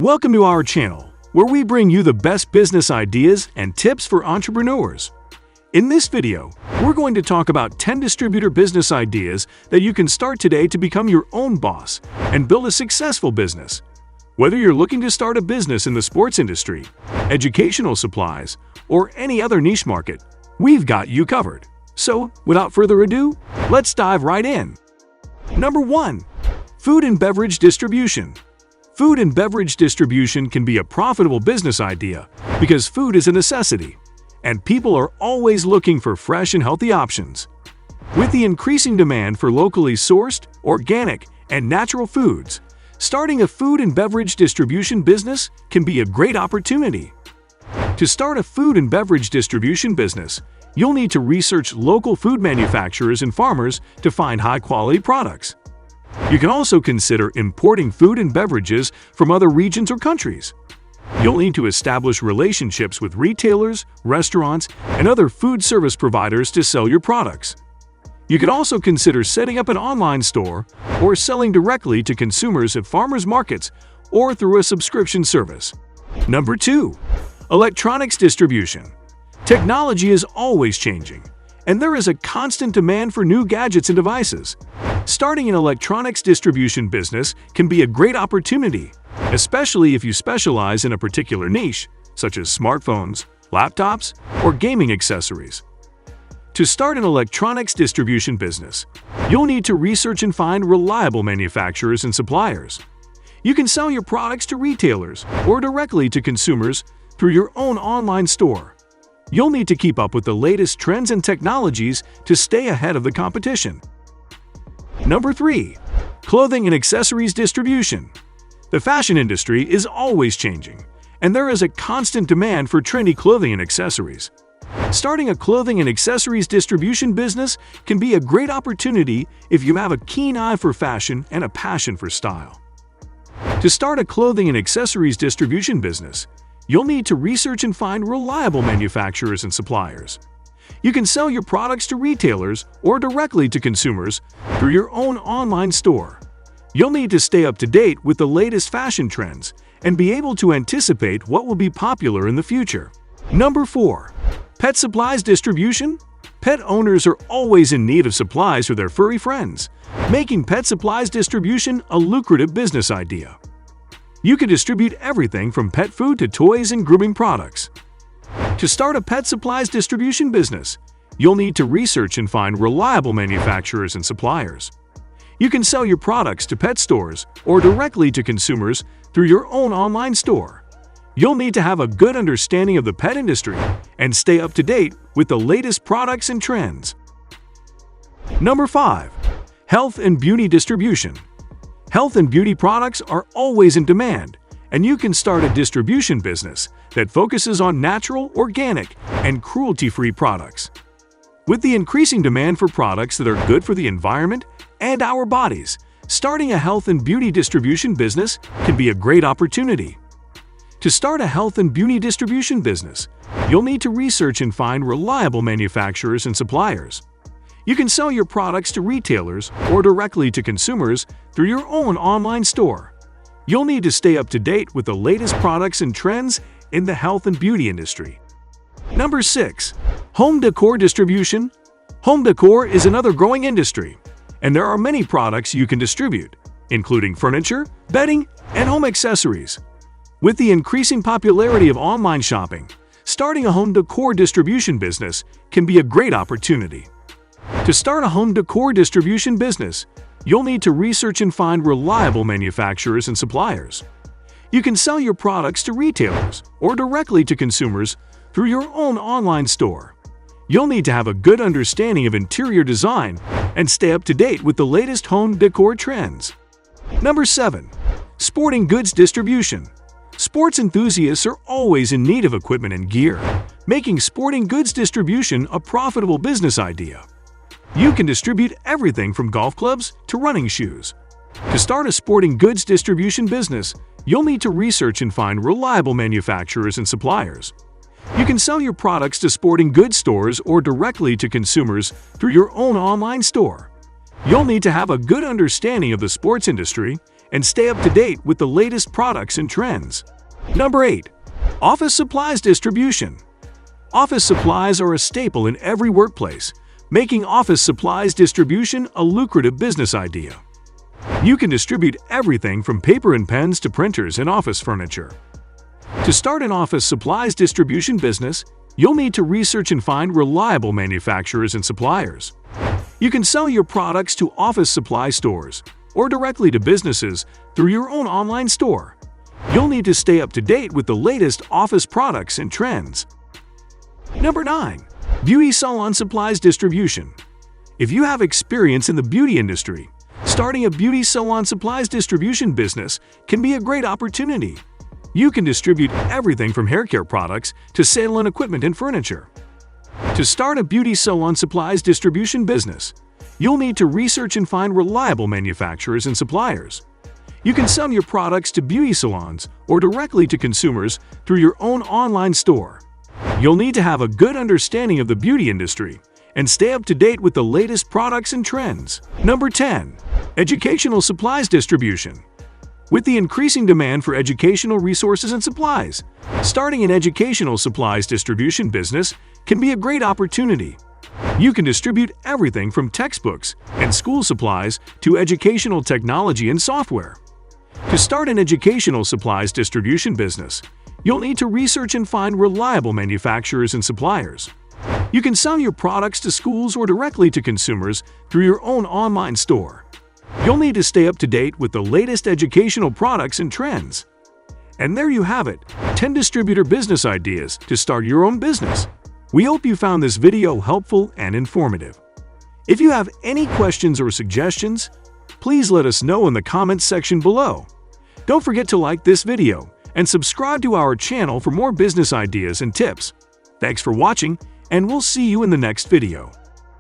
Welcome to our channel, where we bring you the best business ideas and tips for entrepreneurs. In this video, we're going to talk about 10 distributor business ideas that you can start today to become your own boss and build a successful business. Whether you're looking to start a business in the sports industry, educational supplies, or any other niche market, we've got you covered. So, without further ado, let's dive right in. Number 1. Food and beverage distribution. Food and beverage distribution can be a profitable business idea because food is a necessity, and people are always looking for fresh and healthy options. With the increasing demand for locally sourced, organic, and natural foods, starting a food and beverage distribution business can be a great opportunity. To start a food and beverage distribution business, you'll need to research local food manufacturers and farmers to find high-quality products. You can also consider importing food and beverages from other regions or countries. You'll need to establish relationships with retailers, restaurants, and other food service providers to sell your products. You could also consider setting up an online store or selling directly to consumers at farmers markets or through a subscription service. Number 2. Electronics distribution. Technology is always changing, and there is a constant demand for new gadgets and devices. Starting an electronics distribution business can be a great opportunity, especially if you specialize in a particular niche, such as smartphones, laptops, or gaming accessories. To start an electronics distribution business, you'll need to research and find reliable manufacturers and suppliers. You can sell your products to retailers or directly to consumers through your own online store. You'll need to keep up with the latest trends and technologies to stay ahead of the competition. Number 3. Clothing and accessories distribution. The fashion industry is always changing, and there is a constant demand for trendy clothing and accessories. Starting a clothing and accessories distribution business can be a great opportunity if you have a keen eye for fashion and a passion for style. To start a clothing and accessories distribution business, you'll need to research and find reliable manufacturers and suppliers. You can sell your products to retailers or directly to consumers through your own online store. You'll need to stay up to date with the latest fashion trends and be able to anticipate what will be popular in the future. Number 4. Pet supplies distribution. Pet owners are always in need of supplies for their furry friends, making pet supplies distribution a lucrative business idea. You can distribute everything from pet food to toys and grooming products. To start a pet supplies distribution business, you'll need to research and find reliable manufacturers and suppliers. You can sell your products to pet stores or directly to consumers through your own online store. You'll need to have a good understanding of the pet industry and stay up to date with the latest products and trends. Number 5. Health and beauty distribution. Health and beauty products are always in demand, and you can start a distribution business that focuses on natural, organic, and cruelty-free products. With the increasing demand for products that are good for the environment and our bodies, starting a health and beauty distribution business can be a great opportunity. To start a health and beauty distribution business, you'll need to research and find reliable manufacturers and suppliers. You can sell your products to retailers or directly to consumers through your own online store. You'll need to stay up to date with the latest products and trends in the health and beauty industry. Number 6. Home decor distribution. Home decor is another growing industry, and there are many products you can distribute, including furniture, bedding, and home accessories. With the increasing popularity of online shopping, starting a home decor distribution business can be a great opportunity. To start a home decor distribution business, you'll need to research and find reliable manufacturers and suppliers. You can sell your products to retailers or directly to consumers through your own online store. You'll need to have a good understanding of interior design and stay up to date with the latest home decor trends. Number 7. Sporting goods distribution. Sports enthusiasts are always in need of equipment and gear, making sporting goods distribution a profitable business idea. You can distribute everything from golf clubs to running shoes. To start a sporting goods distribution business, you'll need to research and find reliable manufacturers and suppliers. You can sell your products to sporting goods stores or directly to consumers through your own online store. You'll need to have a good understanding of the sports industry and stay up to date with the latest products and trends. Number 8. Office supplies distribution. Office supplies are a staple in every workplace, making office supplies distribution a lucrative business idea. You can distribute everything from paper and pens to printers and office furniture. To start an office supplies distribution business, you'll need to research and find reliable manufacturers and suppliers. You can sell your products to office supply stores or directly to businesses through your own online store. You'll need to stay up to date with the latest office products and trends. Number 9. Beauty salon supplies distribution. If you have experience in the beauty industry, starting a beauty salon supplies distribution business can be a great opportunity. You can distribute everything from hair care products to salon equipment and furniture. To start a beauty salon supplies distribution business, you'll need to research and find reliable manufacturers and suppliers. You can sell your products to beauty salons or directly to consumers through your own online store. You'll need to have a good understanding of the beauty industry and stay up to date with the latest products and trends. Number 10. Educational supplies distribution. With the increasing demand for educational resources and supplies, starting an educational supplies distribution business can be a great opportunity. You can distribute everything from textbooks and school supplies to educational technology and software. To start an educational supplies distribution business, you'll need to research and find reliable manufacturers and suppliers. You can sell your products to schools or directly to consumers through your own online store. You'll need to stay up to date with the latest educational products and trends. And there you have it, 10 distributor business ideas to start your own business. We hope you found this video helpful and informative. If you have any questions or suggestions, please let us know in the comments section below. Don't forget to like this video and subscribe to our channel for more business ideas and tips. Thanks for watching, and we'll see you in the next video.